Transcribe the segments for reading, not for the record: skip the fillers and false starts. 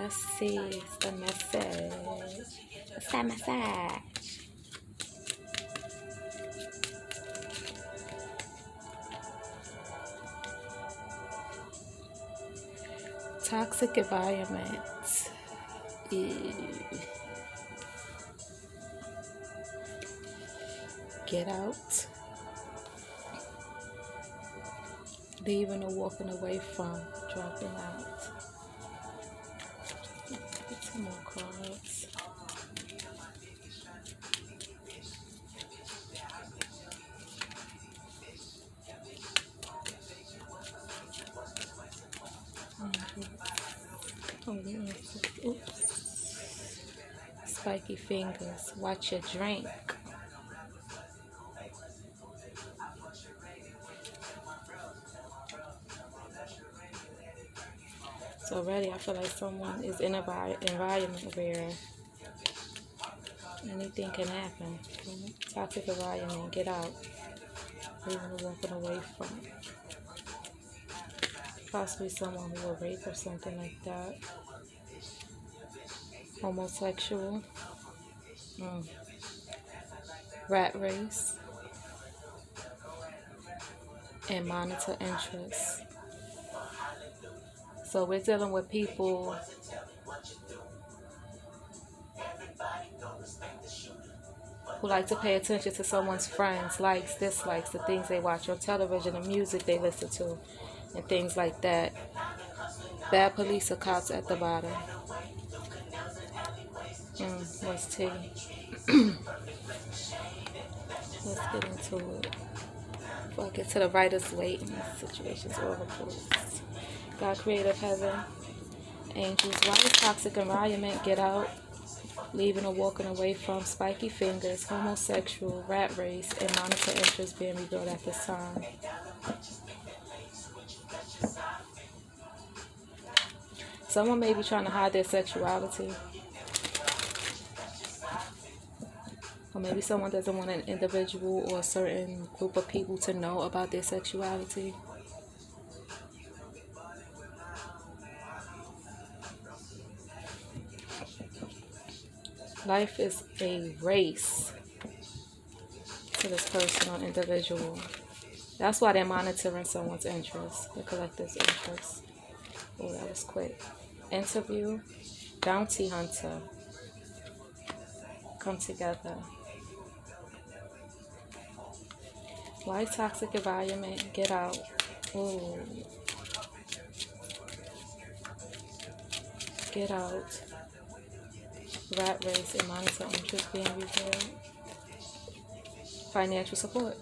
Let's see. It's the message. What's that message? Toxic environment. Ew. Get out. Leaving or walking away from. Dropping out. Get some more cards. Oops. Spiky fingers. Watch your drink. So already I feel like someone is in an environment where anything can happen. Toxic environment. Get out. Leaving or walking away from. Possibly someone who will rape or something like that. Homosexual. Rat race. And monitor interests. So we're dealing with people who like to pay attention to someone's friends, likes, dislikes, the things they watch on television, the music they listen to, and things like that. Bad police or cops at the bottom. What's T? Let's get into it. Before I get to the writer's weight in these situations, oracles. God, creative heaven, angels, why is toxic environment? Get out. Leaving or walking away from. Spiky fingers, homosexual, rat race, and monitor interests being revealed at this time. Someone may be trying to hide their sexuality. Or maybe someone doesn't want an individual or a certain group of people to know about their sexuality. Life is a race to this person or individual. That's why they're monitoring someone's interest, the collective's interest. Oh, that was quick. Interview, bounty hunter, come together. Why toxic environment? Get out. Ooh. Get out. Rat race and monitor interest being revealed. Financial support.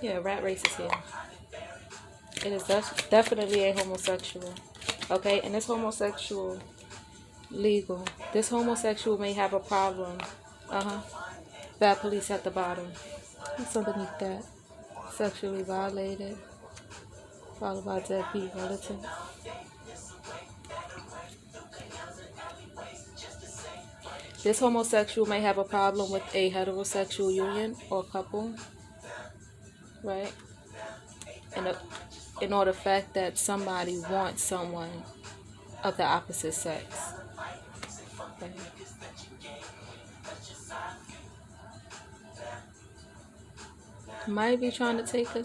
Yeah, rat race is here. It is definitely a homosexual. Okay, and this homosexual legal. This homosexual may have a problem. Bad police at the bottom. What's underneath that? Sexually violated. Followed by deadbeat relative. This homosexual may have a problem with a heterosexual union or couple, right? In order the fact that somebody wants someone of the opposite sex. Okay. Might be trying to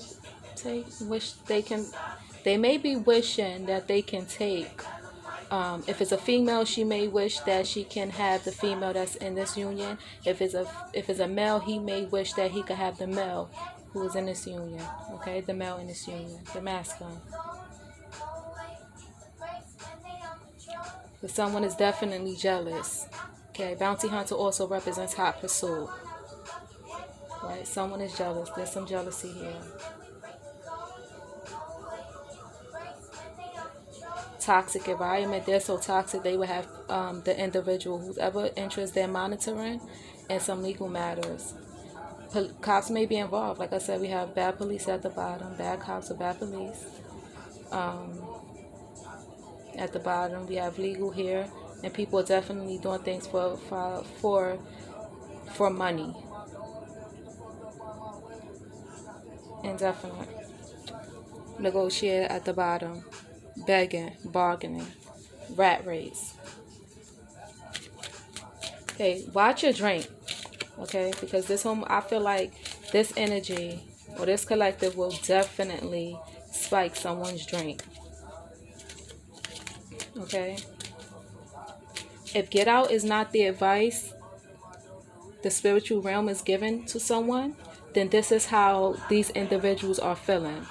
they may be wishing that they can take. If it's a female, she may wish that she can have the female that's in this union. If it's a male, he may wish that he could have the male who is in this union. Okay, the male in this union, the masculine. But someone is definitely jealous. Okay, bounty hunter also represents hot pursuit. Right, someone is jealous. There's some jealousy here. Toxic environment. They're so toxic they would have the individual whose ever interest they're monitoring in some legal matters. Cops may be involved. Like I said, we have bad police at the bottom, bad cops or bad police. At the bottom, we have legal here, and people are definitely doing things for money. Indefinite. Negotiate at the bottom. begging, bargaining, rat race. Okay, watch your drink. Okay, because I feel like this energy or this collective will definitely spike someone's drink. Okay, if get out is not the advice the spiritual realm is given to someone, then this is how these individuals are feeling.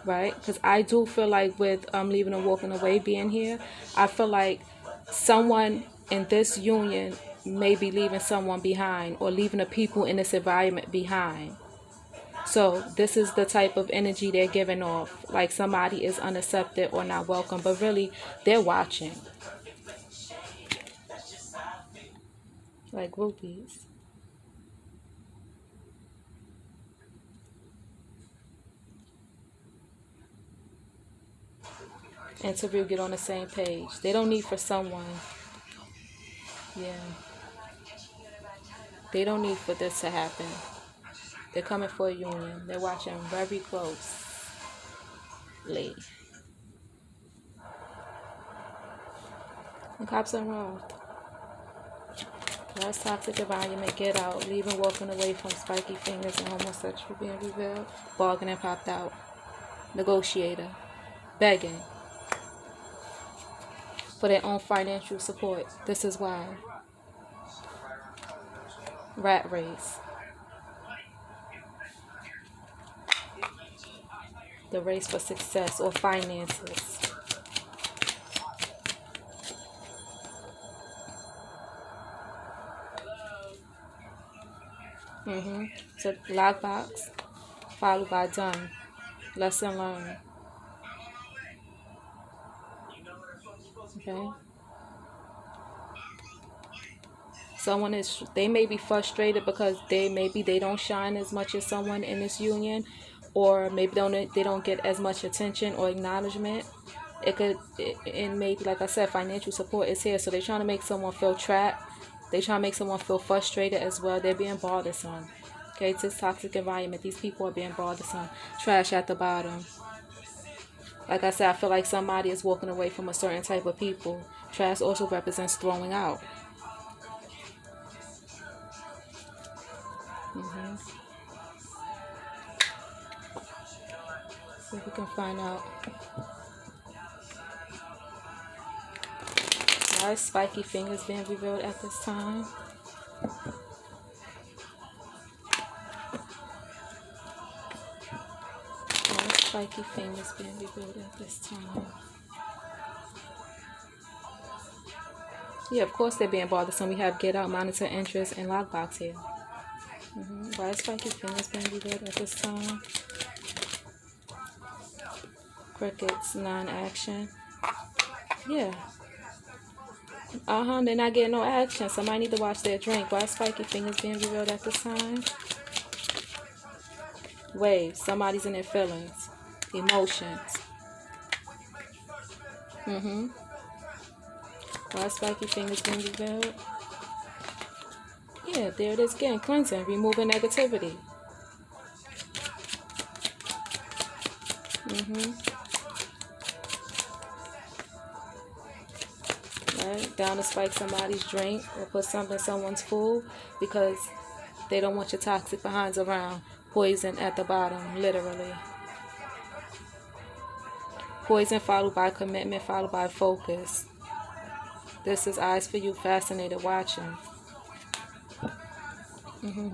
Right? Because I do feel like with leaving and walking away being here, I feel like someone in this union may be leaving someone behind or leaving the people in this environment behind. So this is the type of energy they're giving off, like somebody is unaccepted or not welcome, but really they're watching. Like groupies. Interview, get on the same page. They don't need for someone. Yeah. They don't need for this to happen. They're coming for a union. They're watching very closely. And cops involved. Less toxic environment, get out, leaving, walking away from spiky fingers and homosexual being revealed. Bargaining popped out. Negotiator. Begging for their own financial support. This is why. Rat race. The race for success or finances. So lockbox, followed by done. Lesson learned. Okay. They may be frustrated because they don't shine as much as someone in this union, or maybe they don't get as much attention or acknowledgement. And maybe, like I said, financial support is here, so they're trying to make someone feel trapped. They trying to make someone feel frustrated as well. They're being bothersome. Okay, it's this toxic environment. These people are being bothersome. Trash at the bottom. Like I said, I feel like somebody is walking away from a certain type of people. Trash also represents throwing out. See if we can find out. Why is spiky fingers being revealed at this time? Why is spiky fingers being revealed at this time? Yeah, of course they're being bothersome. We have get out, monitor interest, and lockbox here. Why is spiky fingers being revealed at this time? Crickets, non-action. Yeah. They're not getting no action. Somebody need to watch their drink. Why is spiky fingers being revealed at this time? Waves. Somebody's in their feelings. Emotions. Why is spiky fingers being revealed? Yeah, there it is again. Cleansing. Removing negativity. Right? Down to spike somebody's drink or put something in someone's food because they don't want your toxic behinds around. Poison at the bottom, literally. Poison followed by commitment, followed by focus. This is eyes for you, fascinated, watching.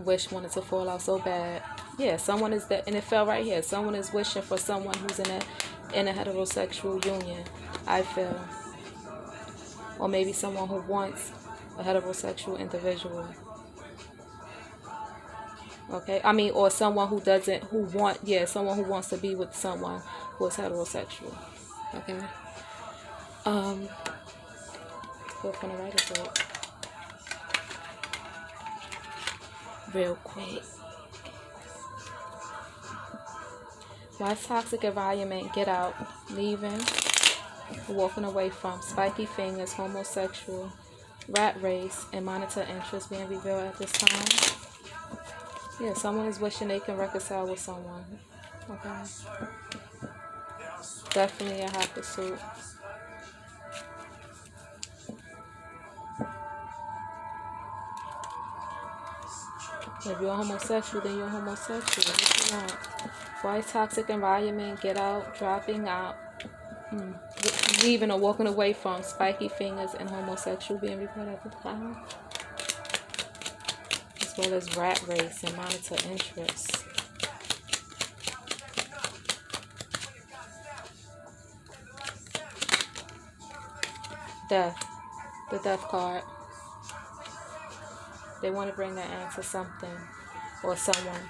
Wish wanted to fall out so bad. Yeah, someone is that, and it fell right here. Someone is wishing for someone who's in a heterosexual union, I feel. Or maybe someone who wants a heterosexual individual. Okay, I mean, or someone who someone who wants to be with someone who is heterosexual. Okay. Go from the writer's book. Real quick. Why toxic environment, get out, leaving, walking away from, spiky fingers, homosexual, rat race, and monitor interest being revealed at this time. Yeah, someone is wishing they can reconcile with someone. Okay. Definitely a hot pursuit. If you're a homosexual, then you're a homosexual. What you want? Why toxic environment? Get out, dropping out, leaving or walking away from spiky fingers and homosexual being reported at the cloud, as well as rat race and monitor interests. Death, the death card. They want to bring that end to something or someone.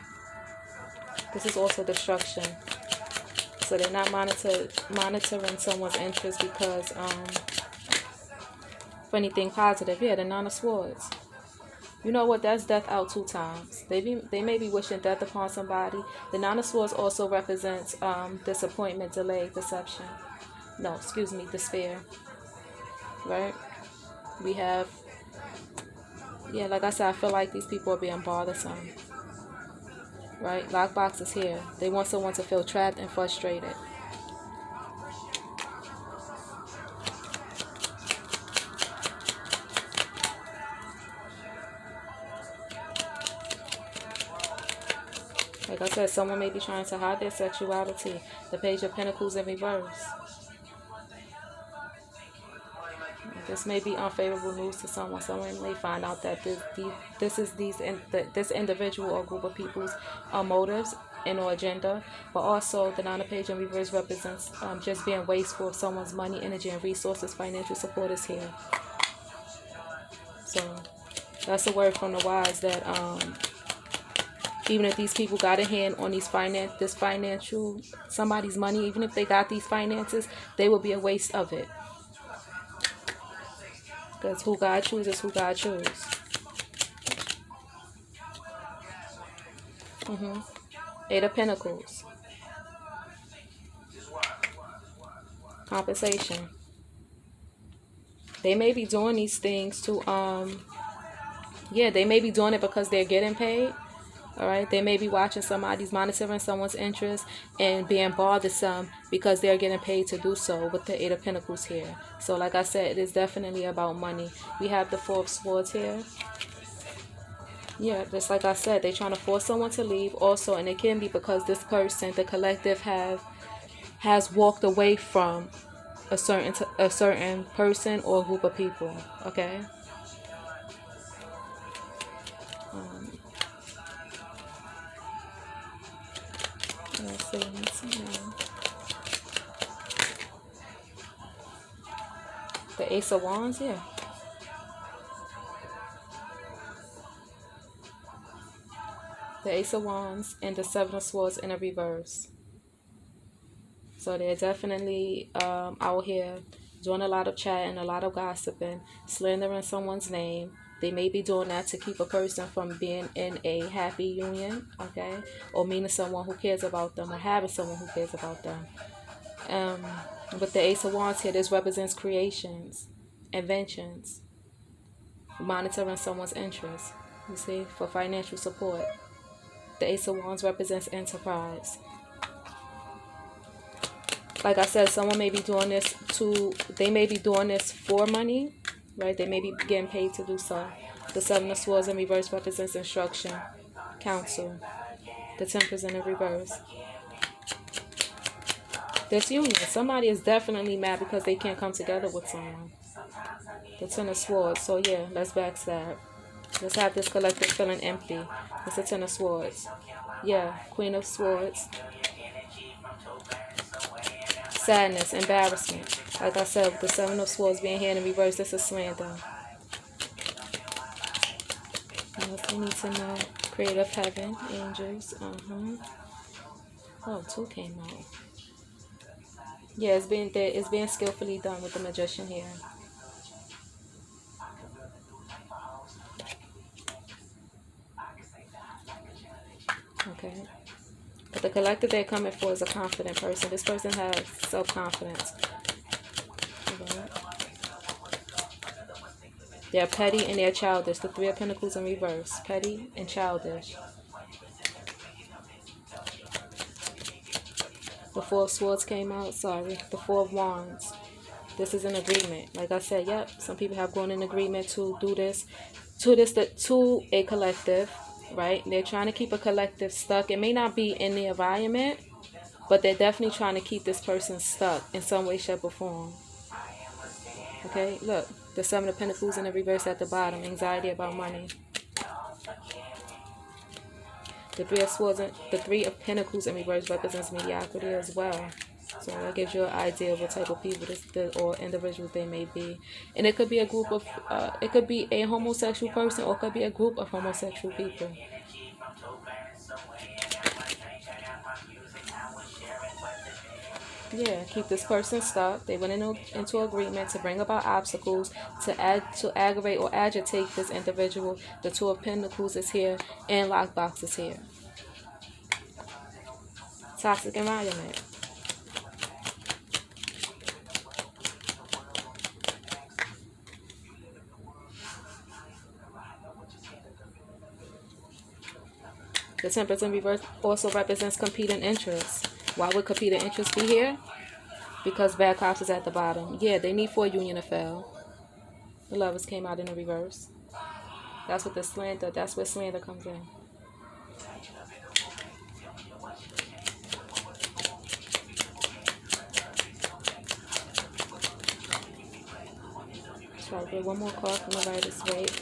This is also destruction. So they're not monitoring someone's interest because for anything positive. Yeah, the Nine of Swords. You know what? That's death out 2 times. They may be wishing death upon somebody. The Nine of Swords also represents disappointment, delay, deception. No, excuse me, despair. Right? We have, yeah, like I said, I feel like these people are being bothersome. Right? Lockbox is here. They want someone to feel trapped and frustrated. Like I said, someone may be trying to hide their sexuality. The Page of Pentacles in reverse. This may be unfavorable news to someone. Someone may find out that this individual or group of people's motives and or agenda. But also, the Nine of Page in reverse represents just being wasteful of someone's money, energy, and resources. Financial support is here. So that's a word from the wise that even if these people got a hand on this financial, somebody's money, even if they got these finances, they will be a waste of it. Because who God chooses, who God chooses. Eight of Pentacles. Compensation. They may be doing these things to, they may be doing it because they're getting paid. All right, they may be watching somebody's monitoring someone's interest and being bothersome because they're getting paid to do so with the Eight of Pentacles here. So like I said, it is definitely about money. We have the Four of Swords here. Yeah, just like I said, they're trying to force someone to leave also, and it can be because this person, the collective, has walked away from a certain person or group of people. Okay. Let's see. The Ace of Wands, yeah. The Ace of Wands and the Seven of Swords in a reverse. So they're definitely out here doing a lot of chatting, a lot of gossiping, slandering someone's name. They may be doing that to keep a person from being in a happy union, okay? Or meeting someone who cares about them or having someone who cares about them. With the Ace of Wands here, this represents creations, inventions, monitoring someone's interests, you see, for financial support. The Ace of Wands represents enterprise. Like I said, someone may be doing this they may be doing this for money, right? They may be getting paid to do so. The Seven of Swords in reverse represents instruction, counsel. The Temperance in the reverse. This union, somebody is definitely mad because they can't come together with someone. The Ten of Swords. So yeah, let's backstab. Let's have this collective feeling empty. It's the Ten of Swords. Yeah, Queen of Swords. Sadness, embarrassment. Like I said, with the Seven of Swords being here in reverse, this is slander. What else we need to know? Creative heaven, angels. Oh, 2 came out. Yeah, it's being skillfully done with the Magician here. Okay. But the collective they're coming for is a confident person. This person has self-confidence. They're petty and they're childish. The Three of Pentacles in reverse. Petty and childish. The Four of Swords came out. Sorry. The Four of Wands. This is an agreement. Like I said, yep, some people have gone in agreement to do this, to a collective, right? They're trying to keep a collective stuck. It may not be in the environment, but they're definitely trying to keep this person stuck in some way, shape, or form. Okay, look, the Seven of Pentacles in the reverse at the bottom, anxiety about money. The Three of Swords, the Three of Pentacles in reverse represents mediocrity as well. So that gives you an idea of what type of people or individuals they may be. And it could be a group of, it could be a homosexual person, or it could be a group of homosexual people. Yeah, keep this person stuck. They went into agreement to bring about obstacles, to aggravate or agitate this individual. The Two of Pentacles is here, and Lockbox is here. Toxic environment. The Temperance in reverse also represents competing interests. Why would competing interests be here? Because bad cops is at the bottom. Yeah, they need for a union to fail. The Lovers came out in the reverse. That's what that's where slander comes in. Try to get one more card from the writer's weight.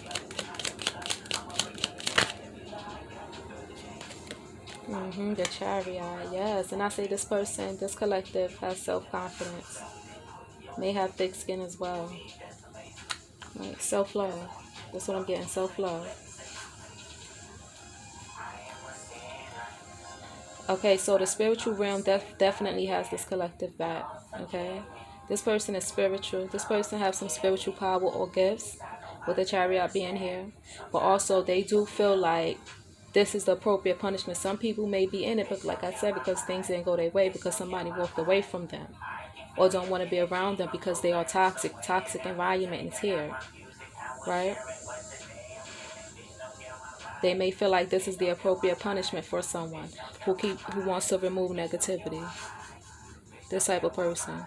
The Chariot, yes. And I say this person, this collective has self-confidence. May have thick skin as well. Right? Self-love. That's what I'm getting, self-love. Okay, so the spiritual realm definitely has this collective back. Okay? This person is spiritual. This person has some spiritual power or gifts, with the Chariot being here. But also, they do feel like this is the appropriate punishment. Some people may be in it, but like I said, because things didn't go their way, because somebody walked away from them, or don't want to be around them because they are toxic. Toxic environment is here, right? They may feel like this is the appropriate punishment for someone who wants to remove negativity. This type of person,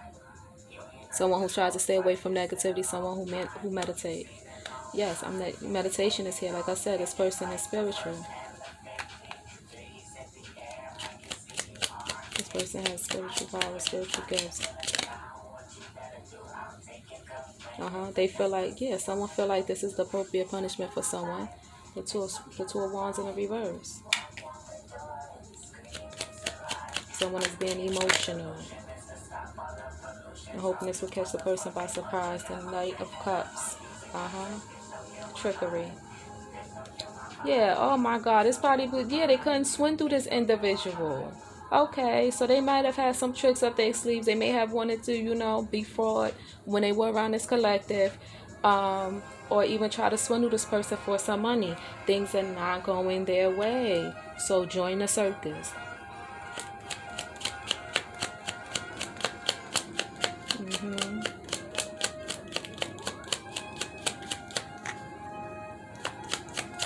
someone who tries to stay away from negativity, someone who meditate. Yes, meditation is here. Like I said, this person is spiritual. This person has spiritual power, spiritual gifts. They feel like, someone feel like this is the appropriate punishment for someone. The two of Wands in the reverse. Someone is being emotional. I'm hoping this will catch the person by surprise. The Knight of Cups. Trickery. Yeah, oh my God. It's probably, they couldn't swim through this individual. Okay, so they might have had some tricks up their sleeves. They may have wanted to, be fraud when they were around this collective. Or even try to swindle this person for some money. Things are not going their way. So join the circus.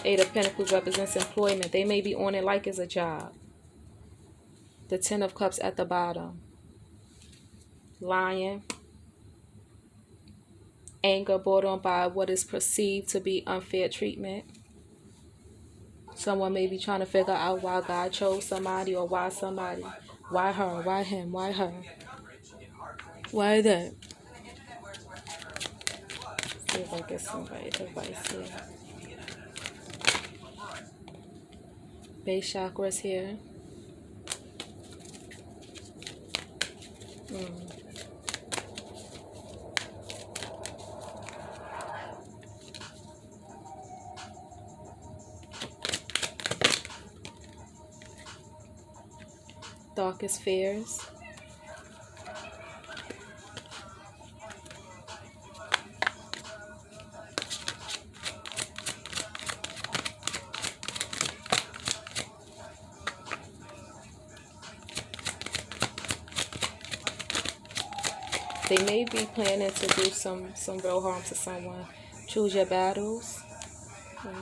Eight of Pentacles represents employment. They may be on it like it's a job. The Ten of Cups at the bottom. Lion. Anger brought on by what is perceived to be unfair treatment. Someone may be trying to figure out why God chose somebody, or why somebody. Why her? Why him? Why her? Why that? See if I get some right advice here. Base chakras here. Darkest fears. They may be planning to do some real harm to someone. Choose your battles. Right.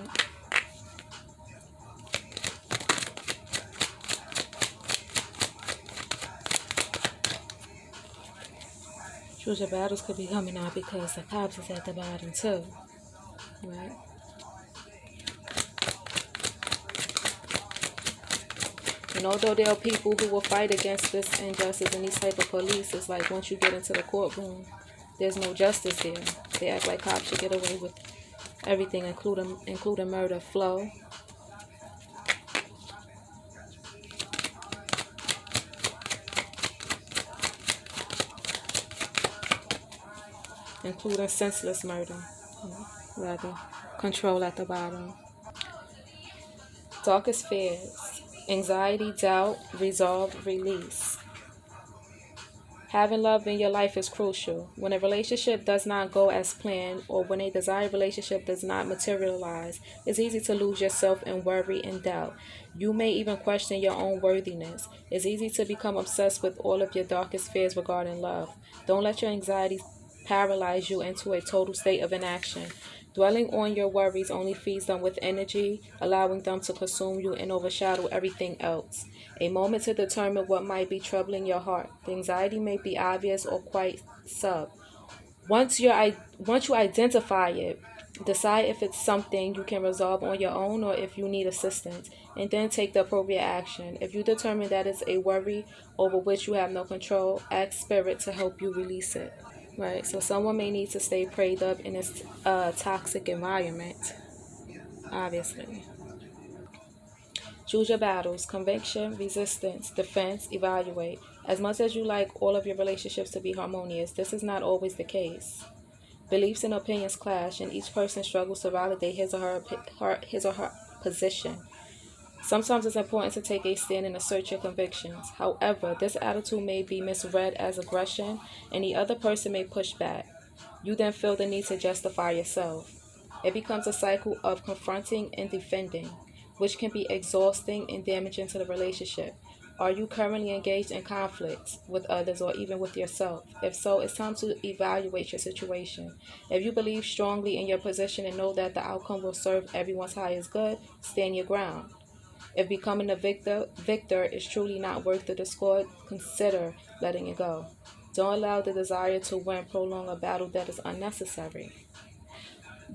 Future battles could be coming out because the cops is at the bottom too, right? And although there are people who will fight against this injustice and these type of police, it's like once you get into the courtroom, there's no justice there. They act like cops should get away with everything, including murder, flow, including senseless murder, rather, control at the bottom. Darkest fears, anxiety, doubt, resolve, release. Having love in your life is crucial. When a relationship does not go as planned or when a desired relationship does not materialize, it's easy to lose yourself in worry and doubt. You may even question your own worthiness. It's easy to become obsessed with all of your darkest fears regarding love. Don't let your anxiety paralyze you into a total state of inaction. Dwelling on your worries only feeds them with energy, allowing them to consume you and overshadow everything else. A moment to determine what might be troubling your heart. The anxiety may be obvious or quite sub. Once you identify it, decide if it's something you can resolve on your own or if you need assistance, and then take the appropriate action. If you determine that it's a worry over which you have no control, ask spirit to help you release it. Right, so someone may need to stay prayed up in this toxic environment, obviously. Choose your battles: conviction, resistance, defense, evaluate. As much as you like all of your relationships to be harmonious, this is not always the case. Beliefs and opinions clash, and each person struggles to validate his or her position. Sometimes it's important to take a stand and assert your convictions. However, this attitude may be misread as aggression, and the other person may push back. You then feel the need to justify yourself. It becomes a cycle of confronting and defending, which can be exhausting and damaging to the relationship. Are you currently engaged in conflicts with others or even with yourself? If so, it's time to evaluate your situation. If you believe strongly in your position and know that the outcome will serve everyone's highest good, stand your ground. If becoming a victor is truly not worth the discord, consider letting it go. Don't allow the desire to win prolong a battle that is unnecessary.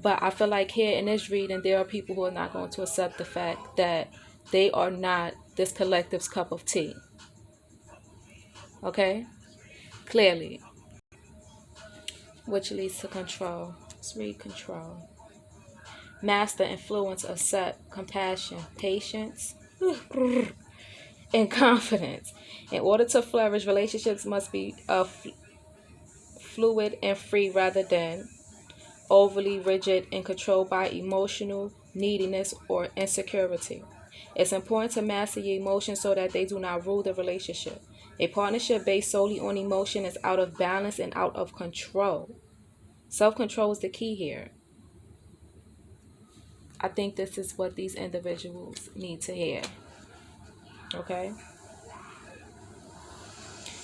But I feel like here in this reading, there are people who are not going to accept the fact that they are not this collective's cup of tea. Okay? Clearly. Which leads to control. Let's read control. Master, influence, accept, compassion, patience, and confidence. In order to flourish, relationships must be fluid and free rather than overly rigid and controlled by emotional neediness or insecurity. It's important to master your emotions so that they do not rule the relationship. A partnership based solely on emotion is out of balance and out of control. Self-control is the key here. I think this is what these individuals need to hear. Okay?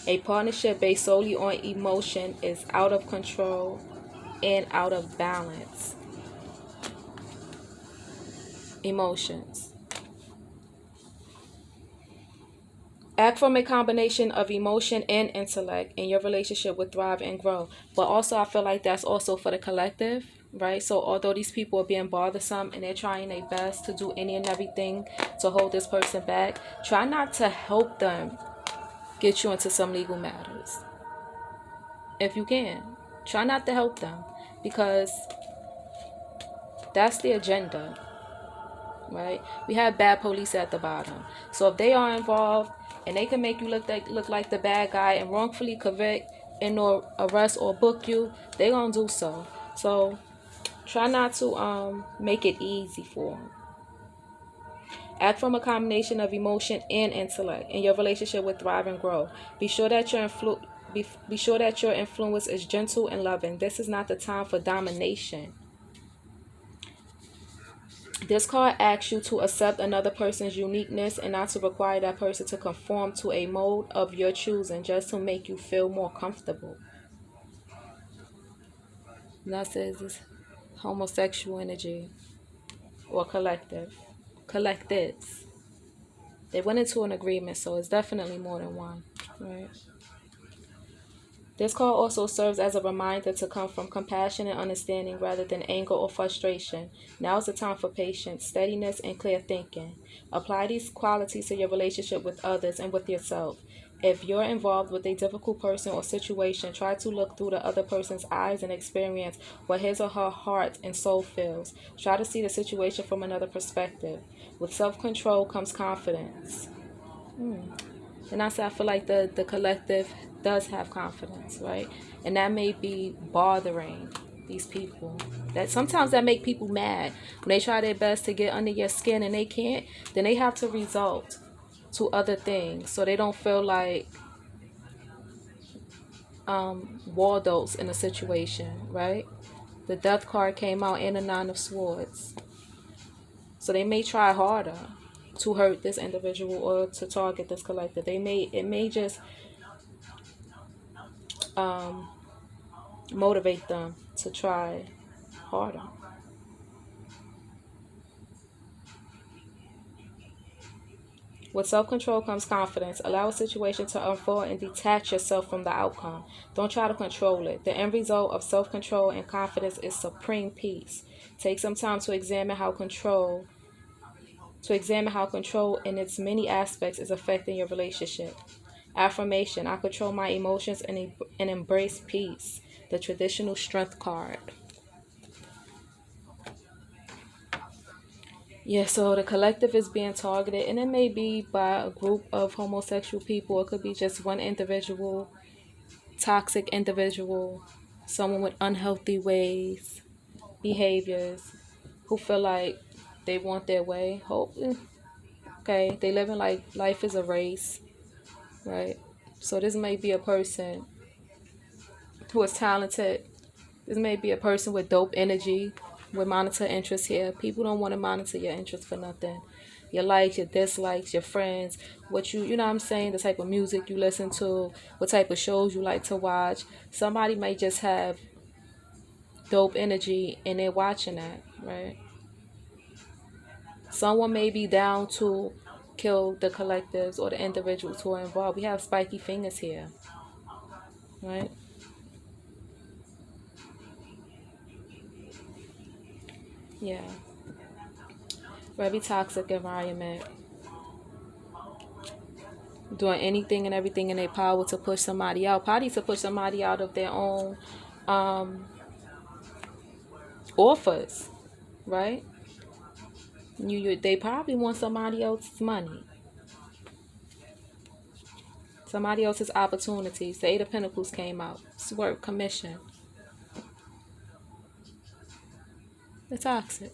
A partnership based solely on emotion is out of control and out of balance. Emotions. Act from a combination of emotion and intellect, and your relationship will thrive and grow. But also, I feel like that's also for the collective, right? So, although these people are being bothersome and they're trying their best to do any and everything to hold this person back, try not to help them get you into some legal matters. If you can, try not to help them because that's the agenda, right? We have bad police at the bottom. So if they are involved and they can make you look like the bad guy and wrongfully convict and or arrest or book you, they're gonna do so. So try not to make it easy for them. Act from a combination of emotion and intellect, and your relationship will thrive and grow. Be sure that be sure that your influence is gentle and loving. This is not the time for domination. This card asks you to accept another person's uniqueness and not to require that person to conform to a mold of your choosing just to make you feel more comfortable. That says this homosexual energy or collectives. They went into an agreement, so it's definitely more than one, right? This card also serves as a reminder to come from compassion and understanding rather than anger or frustration. Now is the time for patience, steadiness, and clear thinking. Apply these qualities to your relationship with others and with yourself. If you're involved with a difficult person or situation, try to look through the other person's eyes and experience what his or her heart and soul feels. Try to see the situation from another perspective. With self-control comes confidence. And I say I feel like the collective does have confidence, right? And that may be bothering these people. That sometimes that make people mad when they try their best to get under your skin and they can't. Then they have to resort to other things so they don't feel like Waldo's in a situation, right? The death card came out and the nine of swords, so they may try harder to hurt this individual or to target this collective. It may just um, motivate them to try harder. With self-control comes confidence. Allow a situation to unfold and detach yourself from the outcome. Don't try to control it. The end result of self-control and confidence is supreme peace. Take some time to examine how control in its many aspects is affecting your relationship. Affirmation: I control my emotions and embrace peace. The traditional strength card. Yeah, so the collective is being targeted, and it may be by a group of homosexual people. It could be just one individual, toxic individual, someone with unhealthy ways, behaviors, who feel like they want their way. Hope, okay, they living like life is a race, right? So this may be a person who is talented. This may be a person with dope energy, with monitor interests here. People don't want to monitor your interests for nothing. Your likes, your dislikes, your friends, you know what I'm saying, the type of music you listen to, what type of shows you like to watch. Somebody may just have dope energy and they're watching that, right? Someone may be down to kill the collectives or the individuals who are involved. We have spiky fingers here, right? Yeah. Very toxic environment. Doing anything and everything in their power to push somebody out. Probably to push somebody out of their own um, offers, right? They probably want somebody else's money, somebody else's opportunities. The Eight of Pentacles came out. Swerve, commission. They're toxic.